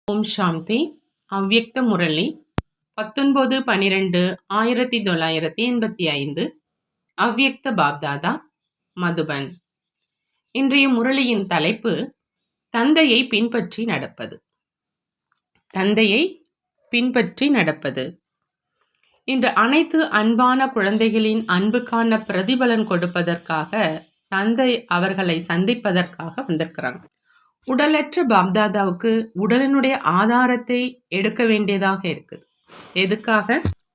ஓம் சாந்தி. அவ்யக்த முரளி 19/12/1985. அவ்யக்த பாப்தாதா, மதுபன். இன்றைய முரளியின் தலைப்பு தந்தையை பின்பற்றி நடப்பது. தந்தையை பின்பற்றி நடப்பது. இன்று அனைத்து அன்பான குழந்தைகளின் அன்புக்கான பிரதிபலன் கொடுப்பதற்காக தந்தை அவர்களை சந்திப்பதற்காக வந்திருக்கிறாங்க. உடலற்ற பாப்தாதாவுக்கு உடலினுடைய ஆதாரத்தை எடுக்க வேண்டியதாக இருக்குது. எதுக்காக?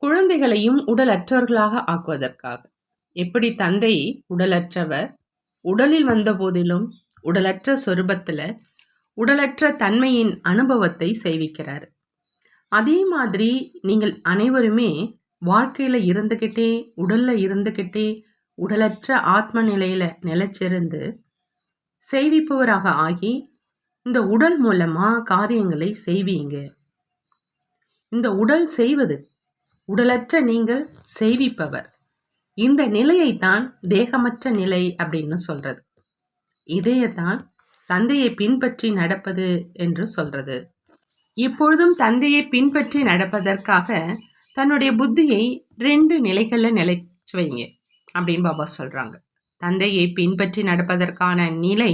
குழந்தைகளையும் உடலற்றவர்களாக ஆக்குவதற்காக. எப்படி தந்தை உடலற்றவர் உடலில் வந்த போதிலும் உடலற்ற சொரூபத்துல உடலற்ற தன்மையின் அனுபவத்தை செய்விக்கிறார். அதே மாதிரி நீங்கள் அனைவருமே வாழ்க்கையில இருந்துகிட்டே உடல்ல இருந்துகிட்டே உடலற்ற ஆத்ம நிலையில நிலைச்சிருந்து செய்விப்பவராக ஆகி இந்த உடல் மூலமா காரியங்களை செய்வீங்க. இந்த உடல் செய்வது, உடலற்ற நீங்கள் செய்விப்பவர். இந்த நிலையைத்தான் தேகமற்ற நிலை அப்படின்னு சொல்றது. இதையத்தான் தந்தையை பின்பற்றி நடப்பது என்று சொல்றது. இப்பொழுதும் தந்தையை பின்பற்றி நடப்பதற்காக தன்னுடைய புத்தியை 2 நிலைகள்ல நிலைச்சு வைங்க அப்படின்னு பாபா சொல்றாங்க. தந்தையை பின்பற்றி நடப்பதற்கான நிலை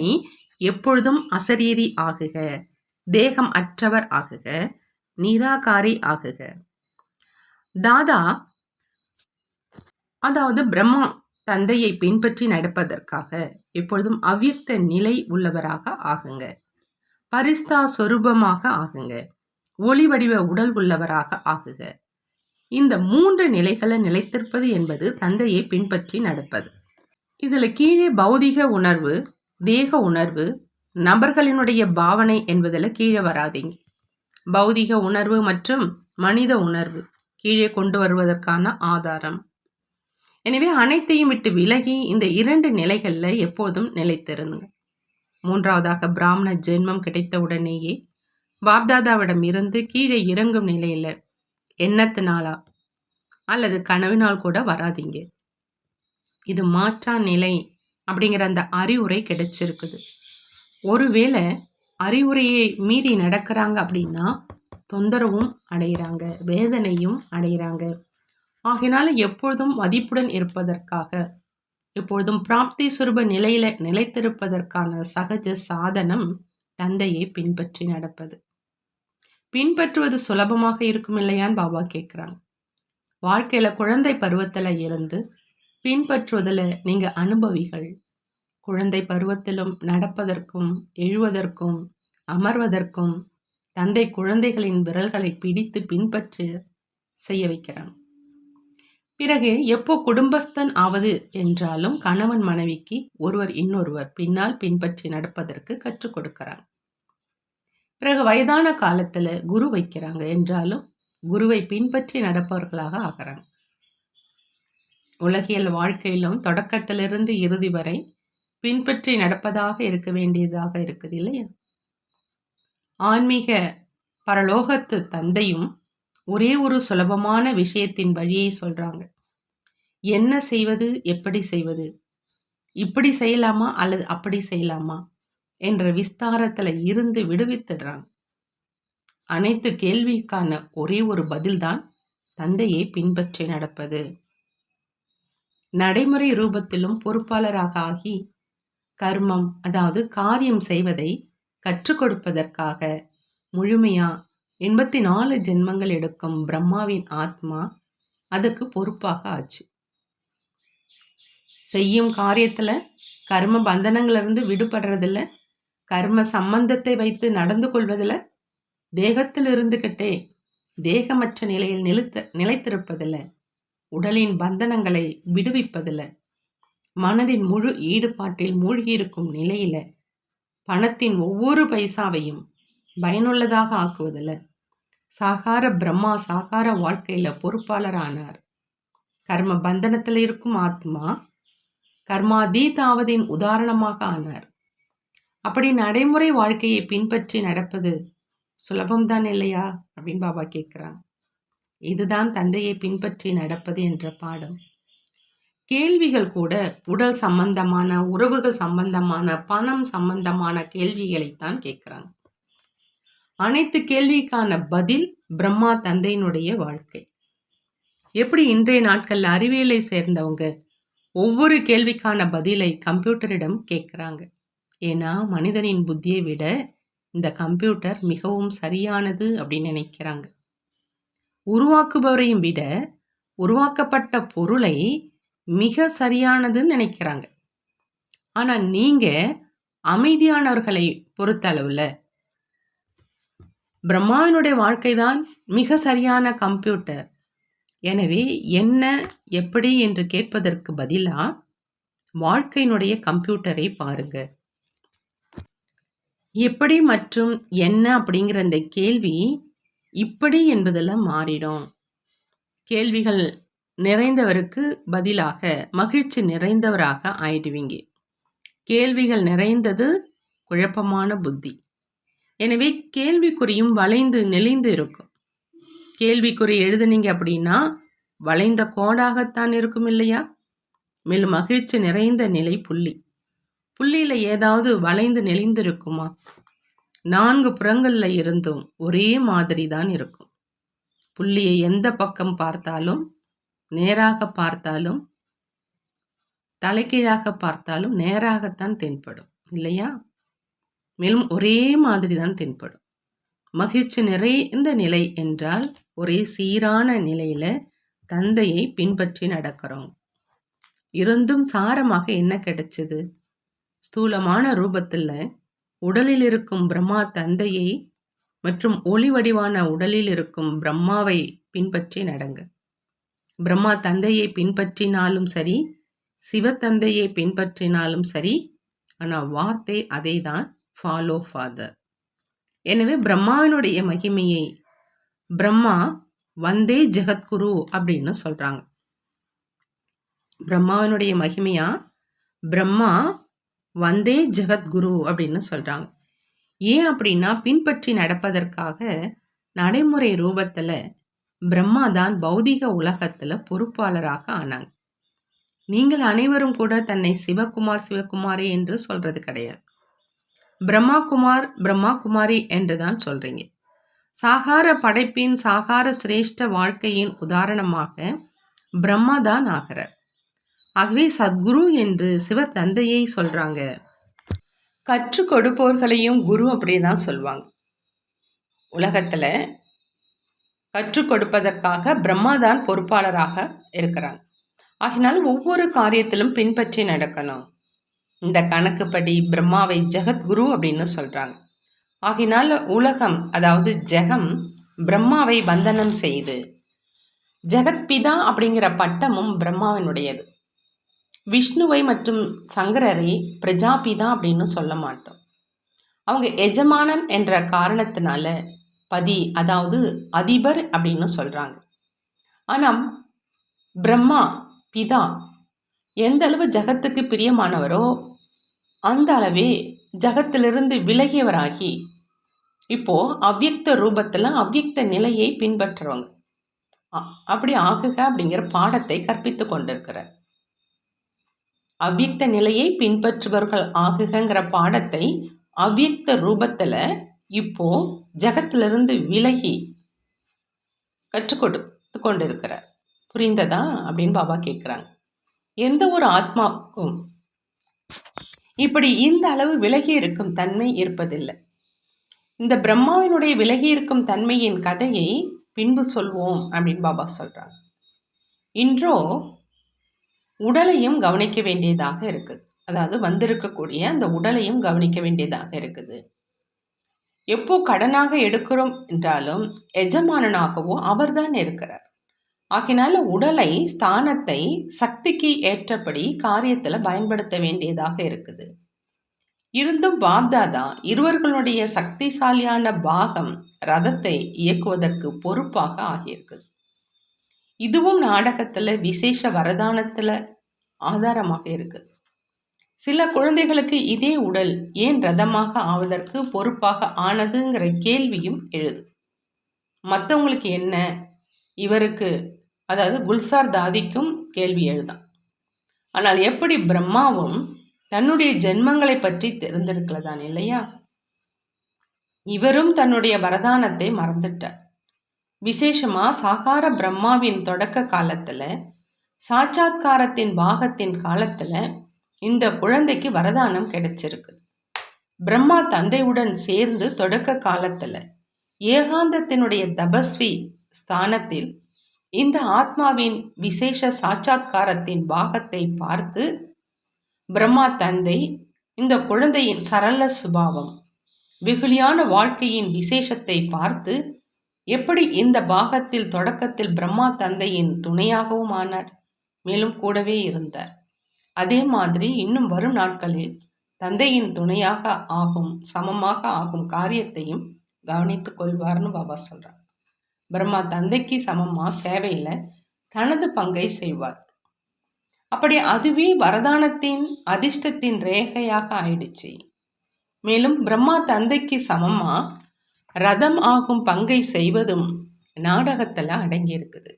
எப்பொழுதும் அசரீரி ஆகுக, தேகம் அற்றவர் ஆகுக, நிராகாரி ஆகுக. தாதா அதாவது பிரம்மா தந்தையை பின்பற்றி நடப்பதற்காக எப்பொழுதும் அவ்யக்த நிலை உள்ளவராக ஆகுங்க. பரிஸ்தா சொரூபமாக ஆகுங்க. ஒளி வடிவ உடல் உள்ளவராக ஆகுக. இந்த 3 நிலைகளை நிலைத்திருப்பது என்பது தந்தையை பின்பற்றி நடப்பது. இதுல கீழே பௌதிக உணர்வு, தேக உணர்வு, நபர்களினுடைய பாவனை என்பதில் கீழே வராதீங்க. பௌதிக உணர்வு மற்றும் மனித உணர்வு கீழே கொண்டு வருவதற்கான ஆதாரம். எனவே அனைத்தையும் விட்டு விலகி இந்த 2 நிலைகளில் எப்போதும் நிலைத்திருந்துங்க. 3வதாக பிராமண ஜென்மம் கிடைத்த உடனேயே பாப்தாதாவிடம் இருந்து கீழே இறங்கும் நிலையில எண்ணத்தினாலா அல்லது கனவினால் கூட வராதீங்க. இது மாற்றா நிலை அப்படிங்கிற அந்த அறிவுரை கிடைச்சிருக்குது. ஒருவேளை அறிவுரையை மீறி நடக்கிறாங்க அப்படின்னா தொந்தரவும் அடைகிறாங்க, வேதனையும் அடைகிறாங்க. ஆகினால எப்பொழுதும் மதிப்புடன் இருப்பதற்காக, எப்பொழுதும் பிராப்தி சுரூப நிலையில நிலைத்திருப்பதற்கான சகஜ சாதனம் தந்தையை பின்பற்றி நடப்பது. பின்பற்றுவது சுலபமாக இருக்கும் இல்லையான்னு பாபா கேட்குறாங்க. வாழ்க்கையில குழந்தை பருவத்துல இருந்து பின்பற்றுவதில் நீங்க அனுபவிகள். குழந்தை பருவத்திலும் நடப்பதற்கும் எழுவதற்கும் அமர்வதற்கும் தந்தை குழந்தைகளின் விரல்களை பிடித்து பின்பற்றி செய்ய வைக்கிறாங்க. பிறகு எப்போ குடும்பஸ்தன் ஆவது என்றாலும் கணவன் மனைவிக்கு ஒருவர் இன்னொருவர் பின்னால் பின்பற்றி நடப்பதற்கு கற்றுக் கொடுக்கிறாங்க. பிறகு வயதான காலத்துல குரு வைக்கிறாங்க என்றாலும் குருவை பின்பற்றி நடப்பவர்களாக ஆகிறாங்க. உலகியல் வாழ்க்கையிலும் தொடக்கத்திலிருந்து இறுதி வரை பின்பற்றி நடப்பதாக இருக்க வேண்டியதாக இருக்குது இல்லையா? ஆன்மீக பரலோகத்து தந்தையும் ஒரே ஒரு சுலபமான விஷயத்தின் வழியை சொல்றாங்க. என்ன செய்வது, எப்படி செய்வது, இப்படி செய்யலாமா அல்லது அப்படி செய்யலாமா என்ற விஸ்தாரத்துல இருந்து விடுவித்துடுறாங்க. அனைத்து கேள்விக்கான ஒரே ஒரு பதில்தான் தந்தையை பின்பற்றி நடப்பது. நடைமுறை ரூபத்திலும் பொறுப்பாளராக ஆகி கர்மம் அதாவது காரியம் செய்வதை கற்றுக் கொடுப்பதற்காக முழுமையா 84 ஜென்மங்கள் எடுக்கும் பிரம்மாவின் ஆத்மா அதுக்கு பொறுப்பாக ஆச்சு. செய்யும் காரியத்துல கர்ம பந்தனங்களிலிருந்து விடுபடுறதில்ல, கர்ம சம்பந்தத்தை வைத்து நடந்து கொள்வதில், தேகத்தில் இருந்துகிட்டே தேகமற்ற நிலையில் நிலைத்திருப்பதில்லை, உடலின் பந்தனங்களை விடுவிப்பதில்லை, மனதின் முழு ஈடுபாட்டில் மூழ்கியிருக்கும் நிலையில பணத்தின் ஒவ்வொரு பைசாவையும் பயனுள்ளதாக ஆக்குவதில்லை. சாகார பிரம்மா சாகார வாழ்க்கையில பொறுப்பாளர் ஆனார். கர்ம பந்தனத்தில் இருக்கும் ஆத்மா கர்மாதீதாவதின் உதாரணமாக ஆனார். அப்படி நடைமுறை வாழ்க்கையை பின்பற்றி நடப்பது சுலபம்தான் இல்லையா அப்படின்னு பாபா கேட்கிறாங்க. இதுதான் தந்தையை பின்பற்றி நடப்பது என்ற பாடம். கேள்விகள் கூட உடல் சம்பந்தமான, உறவுகள் சம்பந்தமான, பணம் சம்பந்தமான கேள்விகளைத்தான் கேட்குறாங்க. அனைத்து கேள்விக்கான பதில் பிரம்மா தந்தையினுடைய வாழ்க்கை. எப்படி இன்றைய நாட்கள்ல அறிவியலை சேர்ந்தவங்க ஒவ்வொரு கேள்விக்கான பதிலை கம்ப்யூட்டரிடம் கேட்குறாங்க. ஏன்னா மனிதனின் புத்தியை விட இந்த கம்ப்யூட்டர் மிகவும் சரியானது அப்படின்னு நினைக்கிறாங்க. உருவாக்குபவரையும் விட உருவாக்கப்பட்ட பொருளை மிக சரியானதுன்னு நினைக்கிறாங்க. ஆனா நீங்க அமைதியானவர்களை பொறுத்தளவுல பிரம்மாவினுடைய வாழ்க்கைதான் மிக சரியான கம்ப்யூட்டர். எனவே என்ன, எப்படி என்று கேட்பதற்கு பதிலா வாழ்க்கையினுடைய கம்ப்யூட்டரை பாருங்க. எப்படி மற்றும் என்ன அப்படிங்கிற இந்த கேள்வி இப்படி என்பதெல்லாம் மாறிடும். கேள்விகள் நிறைந்தவருக்கு பதிலாக மகிழ்ச்சி நிறைந்தவராக ஆயிடுவீங்க. கேள்விகள் நிறைந்தது குழப்பமான புத்தி. எனவே கேள்விக்குறியும் வளைந்து நெளிந்து இருக்கும். கேள்விக்குறி எழுதுனீங்க அப்படின்னா வளைந்த கோடாகத்தான் இருக்கும் இல்லையா? மேலும் மகிழ்ச்சி நிறைந்த நிலை புள்ளி. புள்ளியில ஏதாவது வளைந்து நெளிந்து இருக்குமா? 4 புறங்கள்ல இருந்தும் ஒரே மாதிரி தான் இருக்கும். புள்ளியை எந்த பக்கம் பார்த்தாலும், நேராக பார்த்தாலும், தலைகீழாக பார்த்தாலும் நேராகத்தான் தென்படும் இல்லையா? மேலும் ஒரே மாதிரி தான் தென்படும். மகிழ்ச்சி நிறைந்த நிலை என்றால் ஒரே சீரான நிலையில தந்தையை பின்பற்றி நடக்கிறோம். இருந்தும் சாரமாக என்ன கிடைச்சது? ஸ்தூலமான ரூபத்தில் உடலில் இருக்கும் பிரம்மா தந்தையை மற்றும் ஒளி வடிவான உடலில் இருக்கும் பிரம்மாவை பின்பற்றி நடங்க. பிரம்மா தந்தையை பின்பற்றினாலும் சரி, சிவத்தந்தையை பின்பற்றினாலும் சரி, ஆனால் வார்த்தை அதே தான், ஃபாலோ ஃபாதர். எனவே பிரம்மாவினுடைய மகிமையை பிரம்மா வந்தே ஜெகத்குரு அப்படின்னு சொல்றாங்க. பிரம்மாவினுடைய மகிமையா பிரம்மா வந்தே ஜெகத்குரு அப்படின்னு சொல்றாங்க. ஏன் அப்படின்னா பின்பற்றி நடப்பதற்காக நடைமுறை ரூபத்துல பிரம்மா தான் பௌதிக உலகத்துல பொறுப்பாளராக ஆனாங்க. நீங்கள் அனைவரும் கூட தன்னை சிவகுமார் சிவகுமாரி என்று சொல்றது கிடையாது. பிரம்மா குமார் பிரம்மா குமாரி என்றுதான் சொல்றீங்க. சாகார படைப்பின் சாகார சிரேஷ்ட வாழ்க்கையின் உதாரணமாக பிரம்மா தான் ஆகிறார். ஆகவே சத்குரு என்று சிவ தந்தையை சொல்றாங்க. கற்றுக் கொடுப்பவர்களையும் குரு அப்படிதான் சொல்லுவாங்க. உலகத்துல கற்றுக் கொடுப்பதற்காக பிரம்மா தான் பொறுப்பாளராக இருக்கிறாங்க. ஆகினால் ஒவ்வொரு காரியத்திலும் பின்பற்றி நடக்கணும். இந்த கணக்குப்படி பிரம்மாவை ஜெகத்குரு அப்படின்னு சொல்றாங்க. ஆகினால் உலகம், அதாவது ஜெகம், பிரம்மாவை பந்தனம் செய்து, ஜெகத்பிதா அப்படிங்கிற பட்டமும் பிரம்மாவினுடையது. விஷ்ணுவை மற்றும் சங்கரரை பிரஜாபிதா அப்படின்னு சொல்ல மாட்டோம். அவங்க எஜமானன் என்ற காரணத்தினால பதி, அதாவது அதிபர் அப்படின்னு சொல்றாங்க. ஆனால் பிரம்மா பிதா எந்த அளவு ஜகத்துக்கு பிரியமானவரோ அந்த அளவே ஜகத்திலிருந்து விலகியவராகி இப்போ அவ்யக்த ரூபத்தில் அவ்யக்த நிலையை பின்பற்றுறவங்க. அப்படி ஆகுக அப்படிங்கிற பாடத்தை கற்பித்து கொண்டிருக்கிறார். அவ்யக்த நிலையை பின்பற்றுபவர்கள் ஆகுகிற பாடத்தை அவ்யக்த ரூபத்துல இப்போ ஜகத்திலிருந்து விலகி கற்றுக் கொடுத்து கொண்டிருக்கிறார். புரிந்ததா அப்படின்னு பாபா கேட்குறாங்க. எந்த ஒரு ஆத்மாவுக்கும் இப்படி இந்த அளவு விலகி இருக்கும் தன்மை இருப்பதில்லை. இந்த பிரம்மாவினுடைய விலகி இருக்கும் தன்மையின் கதையை பின்பு சொல்வோம் அப்படின்னு பாபா சொல்றாங்க. இன்றோ உடலையும் கவனிக்க வேண்டியதாக இருக்குது. அதாவது வந்திருக்கக்கூடிய அந்த உடலையும் கவனிக்க வேண்டியதாக இருக்குது. எப்போ கடனாக எடுக்கிறோம் என்றாலும் எஜமானனாகவோ அவர்தான் இருக்கிறார். ஆகினால உடலை, ஸ்தானத்தை சக்திக்கு ஏற்றபடி காரியத்துல பயன்படுத்த வேண்டியதாக இருக்குது. இருந்தும் பாப்தாதா இருவர்களுடைய சக்திசாலியான பாகம் ரதத்தை இயக்குவதற்கு பொறுப்பாக ஆகியிருக்குது. இதுவும் நாடகத்துல விசேஷ வரதானத்துல ஆதாரமாக இருக்குது. சில குழந்தைகளுக்கு இதே உடல் ஏன் ரதமாக ஆவதற்கு பொறுப்பாக ஆனதுங்கிற கேள்வியும் எழுது. மற்றவங்களுக்கு என்ன, இவருக்கு, அதாவது குல்சார் தாதிக்கும் கேள்வி எழுதான். ஆனால் எப்படி பிரம்மாவும் தன்னுடைய ஜென்மங்களை பற்றி தெரிந்திருக்கலதான் இல்லையா? இவரும் தன்னுடைய வரதானத்தை மறந்துட்டார். விசேஷமா சாகார பிரம்மாவின் தொடக்க காலத்துல, சாட்சாத்காரத்தின் பாகத்தின் காலத்துல இந்த குழந்தைக்கு வரதானம் கிடைச்சிருக்கு. பிரம்மா தந்தையுடன் சேர்ந்து தொடக்க காலத்துல ஏகாந்தத்தினுடைய தபஸ்வி ஸ்தானத்தில் இந்த ஆத்மாவின் விசேஷ சாட்சாத்காரத்தின் பாகத்தை பார்த்து பிரம்மா தந்தை இந்த குழந்தையின் சரள சுபாவம், வெகுளியான வாழ்க்கையின் விசேஷத்தை பார்த்து எப்படி இந்த பாகத்தில் தொடக்கத்தில் பிரம்மா தந்தையின் துணையாகவும் ஆனார், மேலும் கூடவே இருந்தார். அதே மாதிரி இன்னும் வரும் நாட்களில் தந்தையின் துணையாக ஆகும், சமமாக ஆகும் காரியத்தையும் கவனித்துக் கொள்வார்னு பாபா சொல்றார். பிரம்மா தந்தைக்கு சமமா சேவையில தனது பங்கை செய்வார். அப்படி அதுவே வரதானத்தின் அதிர்ஷ்டத்தின் ரேகையாக ஆயிடுச்சு. மேலும் பிரம்மா தந்தைக்கு சமமா ரதம் ஆகும் பங்கை செய்வதும் நாடகத்துல அடங்கி இருக்குது.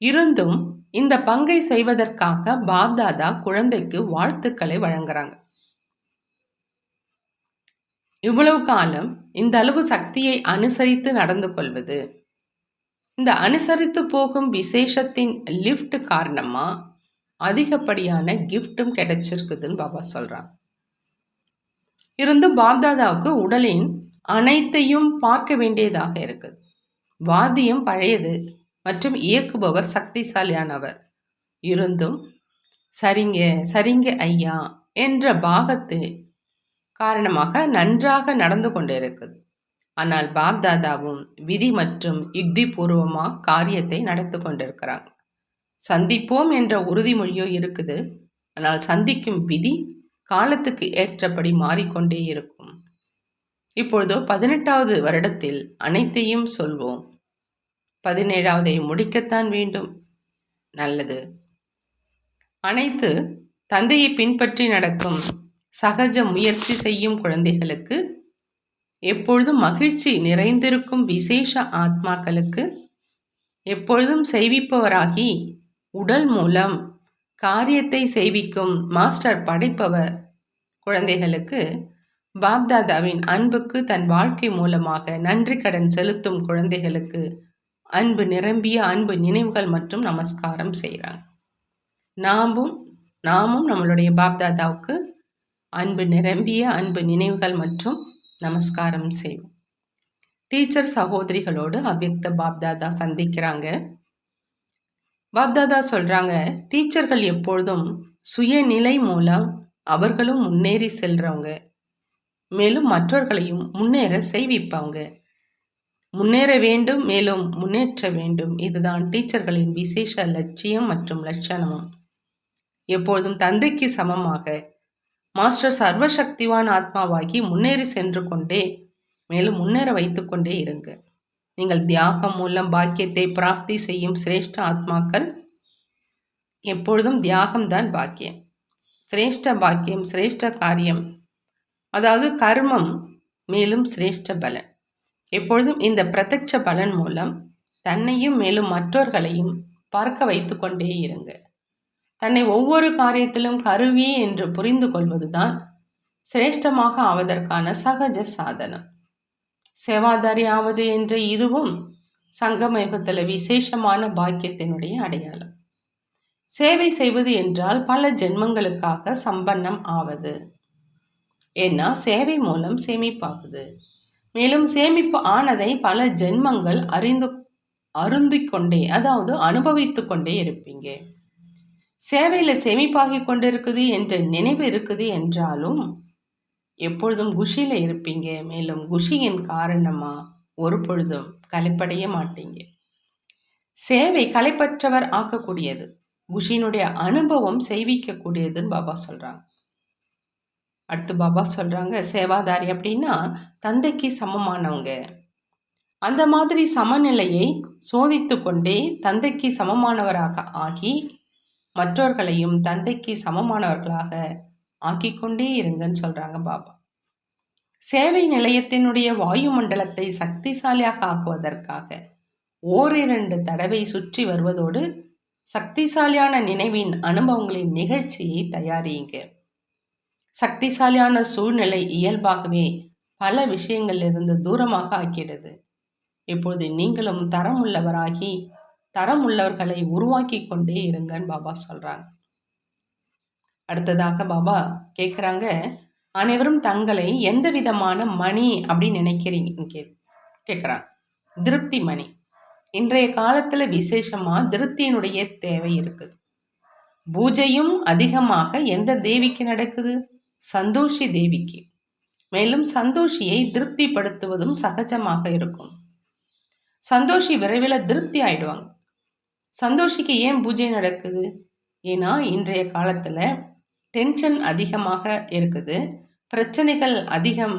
இருந்தும் இந்த பங்கை செய்வதற்காக பாப்தாதா குழந்தைக்கு வாழ்த்துக்களை வழங்குறாங்க. இவ்வளவு காலம் இந்த அளவு சக்தியை அனுசரித்து நடந்து கொள்வது, இந்த அனுசரித்து போகும் விசேஷத்தின் லிஃப்ட் காரணமா அதிகப்படியான கிஃப்டும் கிடைச்சிருக்குதுன்னு பாபா சொல்றாங்க. இருந்தும் பாப்தாதாவுக்கு உடலின் அனைத்தையும் பார்க்க வேண்டியதாக இருக்குது. வாத்தியம் பழையது மற்றும் இயக்குபவர் சக்திசாலியானவர். இருந்தும் சரிங்க சரிங்க ஐயா என்ற பாகத்து காரணமாக நன்றாக நடந்து கொண்டிருக்குது. ஆனால் பாப்தாதாவும் விதி மற்றும் யுக்தி பூர்வமாக காரியத்தை நடத்து கொண்டிருக்கிறாங்க. சந்திப்போம் என்ற உறுதிமொழியோ இருக்குது. ஆனால் சந்திக்கும் விதி காலத்துக்கு ஏற்றபடி மாறிக்கொண்டே இருக்கும். இப்பொழுதோ 18வது வருடத்தில் அனைத்தையும் சொல்வோம். 17வதை முடிக்கத்தான் வேண்டும். நல்லது. அனைத்து தந்தையை பின்பற்றி நடக்கும் சகஜ முயற்சி செய்யும் குழந்தைகளுக்கு, எப்பொழுதும் மகிழ்ச்சி நிறைந்திருக்கும் விசேஷ ஆத்மாக்களுக்கு, எப்பொழுதும் செய்விப்பவராகி உடல் மூலம் காரியத்தை செய்விக்கும் மாஸ்டர் படைப்பவர் குழந்தைகளுக்கு, பாப்தாதாவின் அன்புக்கு தன் வாழ்க்கை மூலமாக நன்றி கடன் செலுத்தும் குழந்தைகளுக்கு அன்பு நிரம்பிய அன்பு நினைவுகள் மற்றும் நமஸ்காரம் செய்கிறாங்க. நாமும் நம்மளுடைய பாப்தாதாவுக்கு அன்பு நிரம்பிய அன்பு நினைவுகள் மற்றும் நமஸ்காரம் செய்வோம். டீச்சர் சகோதரிகளோடு அவ்யக்த பாப்தாதா சந்திக்கிறாங்க. பாப்தாதா சொல்றாங்க, டீச்சர்கள் எப்பொழுதும் சுயநிலை மூலம் அவர்களும் முன்னேறி செல்றவங்க, மேலும் மற்றவர்களையும் முன்னேற செய்விப்பாங்க. முன்னேற வேண்டும், மேலும் முன்னேற்ற வேண்டும். இதுதான் டீச்சர்களின் விசேஷ லட்சியம் மற்றும் லட்சணமும். எப்பொழுதும் தந்தைக்கு சமமாக மாஸ்டர் சர்வசக்திவான் ஆத்மாவாகி முன்னேறி சென்று கொண்டே மேலும் முன்னேற வைத்து கொண்டே இருங்க. நீங்கள் தியாகம் மூலம் பாக்கியத்தை பிராப்தி செய்யும் சிரேஷ்ட ஆத்மாக்கள். எப்பொழுதும் தியாகம்தான் பாக்கியம், சிரேஷ்ட பாக்கியம், சிரேஷ்ட காரியம், அதாவது கர்மம், மேலும் சிரேஷ்ட பலன். எப்பொழுதும் இந்த பிரத்யட்ச பலன் மூலம் தன்னையும் மேலும் மற்றவர்களையும் பார்க்க வைத்து கொண்டே இருங்க. தன்னை ஒவ்வொரு காரியத்திலும் கருவி என்று புரிந்து கொள்வதுதான் சிரேஷ்டமாக ஆவதற்கான சகஜ சாதனம். சேவாதாரி ஆவது என்ற இதுவும் சங்கமயுகத்தில் விசேஷமான பாக்கியத்தினுடைய அடையாளம். சேவை செய்வது என்றால் பல ஜென்மங்களுக்காக சம்பன்னம் ஆவது. ஏன்னா சேவை மூலம் சேமிப்பாகுது. மேலும் சேமிப்பு ஆனதை பல ஜென்மங்கள் அருந்திக்கொண்டே, அதாவது அனுபவித்து கொண்டே இருப்பீங்க. சேவையில் சேமிப்பாகி கொண்டிருக்குது என்ற நினைவு இருக்குது என்றாலும் எப்பொழுதும் குஷியில் இருப்பீங்க. மேலும் குஷியின் காரணமா ஒரு பொழுதும் களைப்படைய மாட்டீங்க. சேவை களைப்பற்றவர் ஆக்கக்கூடியது, குஷியினுடைய அனுபவம் செய்விக்கக்கூடியதுன்னு பாபா சொல்றாங்க. அடுத்து பாபா சொல்றாங்க, சேவாதாரி அப்படின்னா தந்தைக்கு சமமானவங்க. அந்த மாதிரி சமநிலையை சோதித்து கொண்டே தந்தைக்கு சமமானவராக ஆகி மற்றவர்களையும் தந்தைக்கு சமமானவர்களாக ஆக்கிக்கொண்டே இருங்கன்னு சொல்றாங்க பாபா. சேவை நிலையத்தினுடைய வாயு மண்டலத்தை சக்திசாலியாக ஆக்குவதற்காக 1-2 தடவை சுற்றி வருவதோடு சக்திசாலியான நினைவின் அனுபவங்களின் நிகழ்ச்சியை தயாரியுங்க. சக்திசாலியான சூழ்நிலை இயல்பாகவே பல விஷயங்களிலிருந்து தூரமாக ஆக்கிடுது. இப்பொழுது நீங்களும் தரம் உள்ளவராகி தரம் உள்ளவர்களை உருவாக்கி கொண்டே இருங்கன்னு பாபா சொல்றாங்க. அடுத்ததாக பாபா கேட்குறாங்க, அனைவரும் தங்களை எந்த விதமான மணி அப்படின்னு நினைக்கிறீங்கன்னு கேட்குறாங்க. திருப்தி மணி. இன்றைய காலத்தில் விசேஷமாக திருப்தியினுடைய தேவை இருக்குது. பூஜையும் அதிகமாக எந்த தேவிக்கு நடக்குது? சந்தோஷி தேவிக்கு. மேலும் சந்தோஷியை திருப்திப்படுத்துவதும் சகஜமாக இருக்கும். சந்தோஷி விரைவில் திருப்தி ஆயிடுவாங்க. சந்தோஷிக்கு ஏன் பூஜை நடக்குது? ஏன்னா இன்றைய காலத்தில் டென்ஷன் அதிகமாக இருக்குது, பிரச்சனைகள் அதிகம்.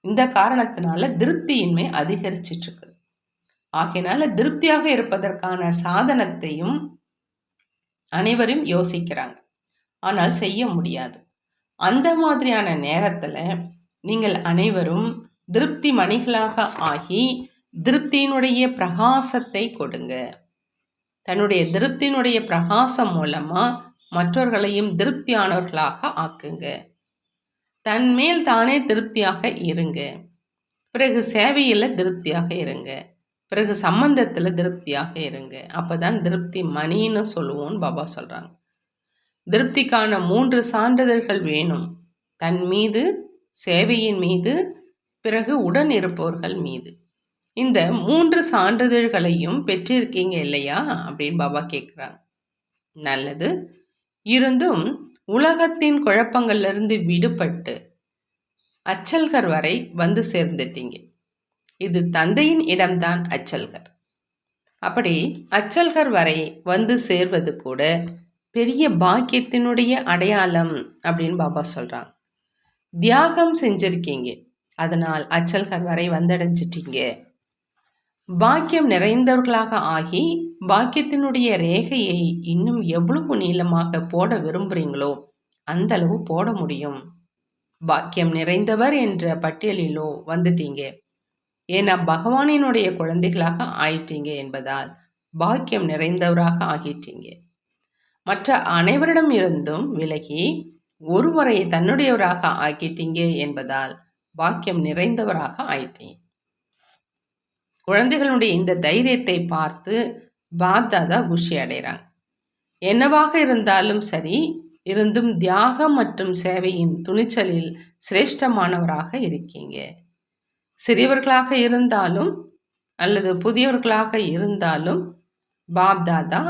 இந்த காரணத்தினால திருப்தியின்மை அதிகரிச்சிட்ருக்கு. ஆகையினால திருப்தியாக இருப்பதற்கான சாதனத்தையும் அனைவரும் யோசிக்கிறாங்க, ஆனால் செய்ய முடியாது. அந்த மாதிரியான நேரத்தில் நீங்கள் அனைவரும் திருப்தி மணிகளாக ஆகி திருப்தியினுடைய பிரகாசத்தை கொடுங்க. தன்னுடைய திருப்தியினுடைய பிரகாசம் மூலமாக மற்றவர்களையும் திருப்தியானவர்களாக ஆக்குங்க. தன்மேல் தானே திருப்தியாக இருங்க. பிறகு சேவையில் திருப்தியாக இருங்க. பிறகு சம்பந்தத்தில் திருப்தியாக இருங்க. அப்போ தான் திருப்தி மணின்னு சொல்லுவோன்னு பாபா சொல்கிறாங்க. திருப்திக்கான 3 சான்றிதழ்கள் வேணும். தன் மீது, சேவையின் மீது, பிறகு உடன் இருப்பவர்கள் மீது. இந்த 3 சான்றிதழ்களையும் பெற்றிருக்கீங்க இல்லையா அப்படின்னு பாபா கேட்குறாங்க. நல்லது. இருந்தும் உலகத்தின் குழப்பங்கள்லேருந்து விடுபட்டு அச்சல்கர் வரை வந்து சேர்ந்துட்டீங்க. இது தந்தையின் இடம்தான் அச்சல்கர். அப்படி அச்சல்கர் வரை வந்து சேர்வது கூட பெரிய பாக்கியத்தினுடைய அடையாளம் அப்படின்னு பாபா சொல்கிறாங்க. தியாகம் செஞ்சுருக்கீங்க, அதனால் அச்சல்கர் வரை வந்தடைஞ்சிட்டீங்க. பாக்கியம் நிறைந்தவர்களாக ஆகி பாக்கியத்தினுடைய ரேகையை இன்னும் எவ்வளவு நீளமாக போட விரும்புகிறீங்களோ அந்த அளவு போட முடியும். பாக்கியம் நிறைந்தவர் என்ற பட்டியலிலோ வந்துட்டீங்க. ஏன்னா பகவானினுடைய குழந்தைகளாக ஆயிட்டீங்க என்பதால் பாக்கியம் நிறைந்தவராக ஆகிட்டீங்க. மற்ற அனைவரிடம் இருந்தும் விலகி ஒருவரை தன்னுடையவராக ஆக்கிட்டீங்க என்பதால் பாக்கியம் நிறைந்தவராக ஆயிட்டீங்க. குழந்தைகளுடைய இந்த தைரியத்தை பார்த்து பாப்தாதா குஷி அடைகிறாங்க. என்னவாக இருந்தாலும் சரி, இருந்தும் தியாகம் மற்றும் சேவையின் துணிச்சலில் சிரேஷ்டமானவராக இருக்கீங்க. சிறியவர்களாக இருந்தாலும் அல்லது புதியவர்களாக இருந்தாலும் பாப்தாதா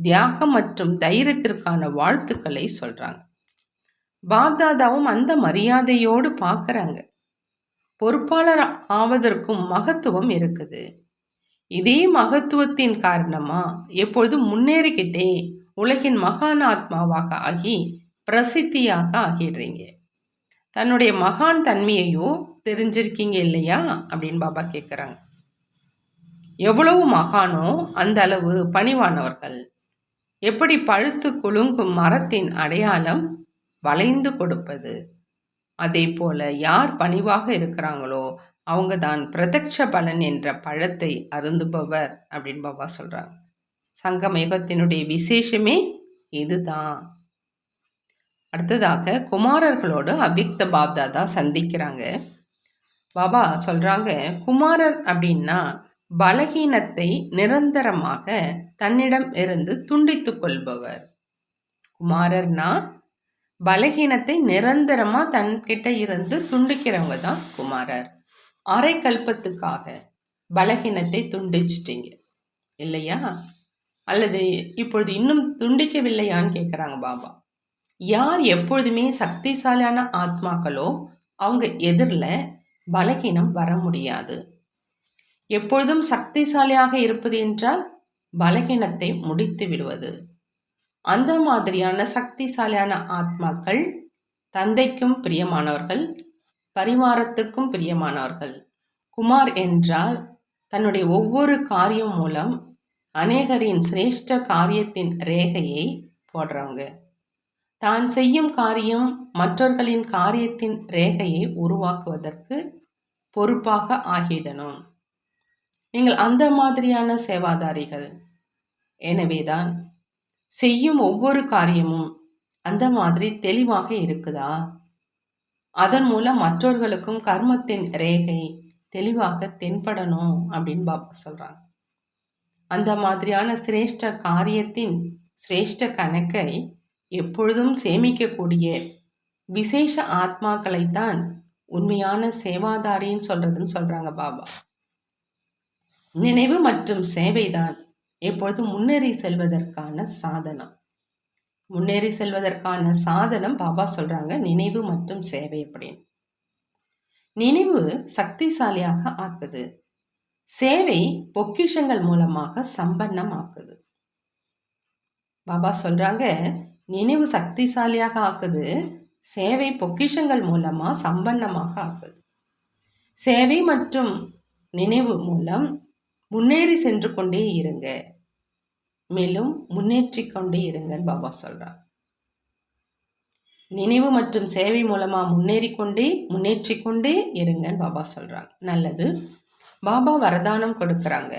தியாகம் மற்றும் தைரியத்திற்கான வாழ்த்துக்களை சொல்கிறாங்க. பாப்தாதாவும் அந்த மரியாதையோடு பார்க்குறாங்க. பொறுப்பாளர் ஆவதற்கும் மகத்துவம் இருக்குது. இதே மகத்துவத்தின் காரணமாக எப்பொழுதும் முன்னேறிக்கிட்டே உலகின் மகான் ஆத்மாவாக ஆகி பிரசித்தியாக ஆகிடுறீங்க. தன்னுடைய மகான் தன்மையையோ தெரிஞ்சிருக்கீங்க இல்லையா அப்படின்னு பாபா கேட்குறாங்க. எவ்வளவு மகானோ அந்த அளவு பணிவானவர்கள். எப்படி பழுத்து குலுங்கும் மரத்தின் அடையாளம் வளைந்து கொடுப்பது, அதே போல யார் பணிவாக இருக்கிறாங்களோ அவங்க தான் பிரத்யக்ஷ பலன் என்ற பழத்தை அருந்துபவர் அப்படின்னு பாபா சொல்கிறாங்க. சங்கம யுகத்தினுடைய விசேஷமே இதுதான். அடுத்ததாக குமாரர்களோடு அவ்யக்த பாப்தாதா சந்திக்கிறாங்க. பாபா சொல்கிறாங்க, குமாரர் அப்படின்னா பலகீனத்தை நிரந்தரமாக தன்னிடம் இருந்து துண்டித்து கொள்பவர். குமாரர்னா பலகீனத்தை நிரந்தரமாக தன்கிட்ட இருந்து துண்டிக்கிறவங்க தான் குமாரர். அரை கல்பத்துக்காக பலகீனத்தை துண்டிச்சிட்டிங்க இல்லையா? அல்லது இப்பொழுது இன்னும் துண்டிக்கவில்லையான்னு கேட்குறாங்க பாபா. யார் எப்பொழுதுமே சக்திசாலியான ஆத்மாக்களோ அவங்க எதிரில் பலகீனம் வர முடியாது. எப்பொழுதும் சக்திசாலியாக இருப்பது என்றால் பலகீனத்தை முடித்து விடுவது. அந்த மாதிரியான சக்திசாலியான ஆத்மாக்கள் தந்தைக்கும் பிரியமானவர்கள், பரிவாரத்துக்கும் பிரியமானவர்கள். குமார் என்றால் தன்னுடைய ஒவ்வொரு காரியம் மூலம் அநேகரின் சிரேஷ்ட காரியத்தின் ரேகையை போடுறவங்க. தான் செய்யும் காரியம் மற்றவர்களின் காரியத்தின் ரேகையை உருவாக்குவதற்கு பொறுப்பாக ஆகிடணும். நீங்கள் அந்த மாதிரியான சேவாதாரிகள். எனவேதான் செய்யும் ஒவ்வொரு காரியமும் அந்த மாதிரி தெளிவாக இருக்குதா, அதன் மூலம் மற்றவர்களுக்கும் கர்மத்தின் ரேகை தெளிவாக தென்படணும் அப்படின்னு பாபா சொல்றாங்க. அந்த மாதிரியான சிரேஷ்ட காரியத்தின் சிரேஷ்ட கணக்கை எப்பொழுதும் சேமிக்கக்கூடிய விசேஷ ஆத்மாக்களைத்தான் உண்மையான சேவாதாரின்னு சொல்றாங்க பாபா. நினைவு மற்றும் சேவைதான் எப்பொழுதும் முன்னேறி செல்வதற்கான சாதனம். முன்னேறி செல்வதற்கான சாதனம் பாபா சொல்றாங்க நினைவு மற்றும் சேவை அப்படின்னு. நினைவு சக்திசாலியாக ஆக்குது, சேவை பொக்கிஷங்கள் மூலமாக சம்பன்னம் ஆக்குது. பாபா சொல்றாங்க நினைவு சக்திசாலியாக ஆக்குது, சேவை பொக்கிஷங்கள் மூலமா சம்பன்னமாக ஆக்குது. சேவை மற்றும் நினைவு மூலம் முன்னேறி சென்று கொண்டே இருங்க, மேலும் முன்னேற்றி கொண்டே இருங்கன்னு பாபா சொல்றாங்க. நினைவு மற்றும் சேவை மூலமா முன்னேற்றி கொண்டே இருங்கன்னு பாபா சொல்றாங்க. நல்லது. பாபா வரதானம் கொடுக்கறாங்க.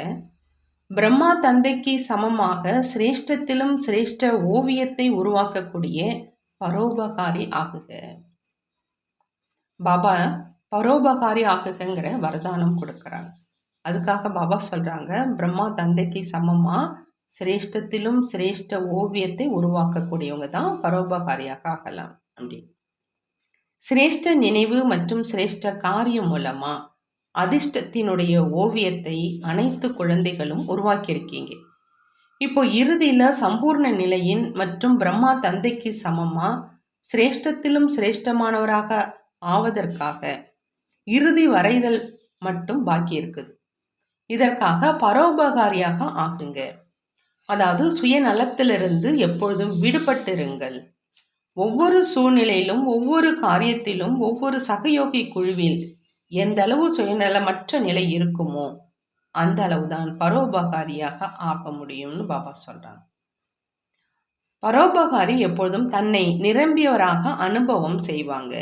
பிரம்மா தந்தைக்கு சமமாக சிரேஷ்டத்திலும் சிரேஷ்ட ஓவியத்தை உருவாக்கக்கூடிய பரோபகாரி ஆகுக. பாபா பரோபகாரி ஆகுகிற வரதானம் கொடுக்கறாங்க. அதுக்காக பாபா சொல்றாங்க பிரம்மா தந்தைக்கு சமமா சிரேஷ்டத்திலும் சிரேஷ்ட ஓவியத்தை உருவாக்கக்கூடியவங்க தான் பரோபகாரியாக ஆகலாம் அப்படின்னு. சிரேஷ்ட நினைவு மற்றும் சிரேஷ்ட காரியம் மூலமா அதிர்ஷ்டத்தினுடைய ஓவியத்தை அனைத்து குழந்தைகளும் உருவாக்கியிருக்கீங்க. இப்போ இறுதியில சம்பூர்ண நிலையின் மற்றும் பிரம்மா தந்தைக்கு சமமா சிரேஷ்டத்திலும் சிரேஷ்டமானவராக ஆவதற்காக இறுதி வரைதல் மட்டும் பாக்கி இருக்குது. இதற்காக பரோபகாரியாக ஆகுங்க. அதாவது சுயநலத்திலிருந்து எப்பொழுதும் விடுபட்டிருங்கள். ஒவ்வொரு சூழ்நிலையிலும் ஒவ்வொரு காரியத்திலும் ஒவ்வொரு சகயோகி குழுவில் எந்த அளவு சுயநலமற்ற நிலை இருக்குமோ அந்த அளவுதான் பரோபகாரியாக ஆக முடியும்னு பாபா சொல்றாங்க. பரோபகாரி எப்பொழுதும் தன்னை நிரம்பியவராக அனுபவம் செய்வாங்க.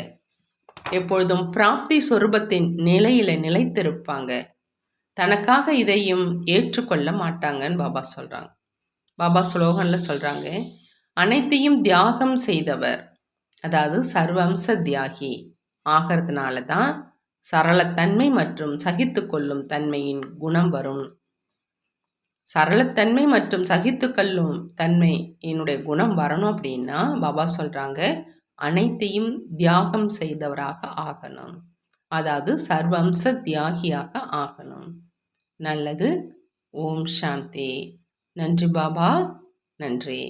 எப்பொழுதும் பிராப்தி சொரூபத்தின் நிலையில நிலைத்திருப்பாங்க. தனக்காக இதையும் ஏற்றுக்கொள்ள மாட்டாங்கன்னு பாபா சொல்றாங்க. பாபா ஸ்லோகன்ல சொல்றாங்க அனைத்தையும் தியாகம் செய்தவர், அதாவது சர்வம்ச தியாகி ஆகிறதுனால தான் சரளத்தன்மை மற்றும் சகித்து கொள்ளும் தன்மையின் குணம் வரும். சரளத்தன்மை மற்றும் சகித்து கொள்ளும் தன்மை என்னுடைய குணம் வரணும் அப்படின்னா பாபா சொல்றாங்க அனைத்தையும் தியாகம் செய்தவராக ஆகணும், அதாவது சர்வம்ச தியாகியாக ஆகணும். நல்லது. ஓம் சாந்தி. நன்றி பாபா, நன்றி.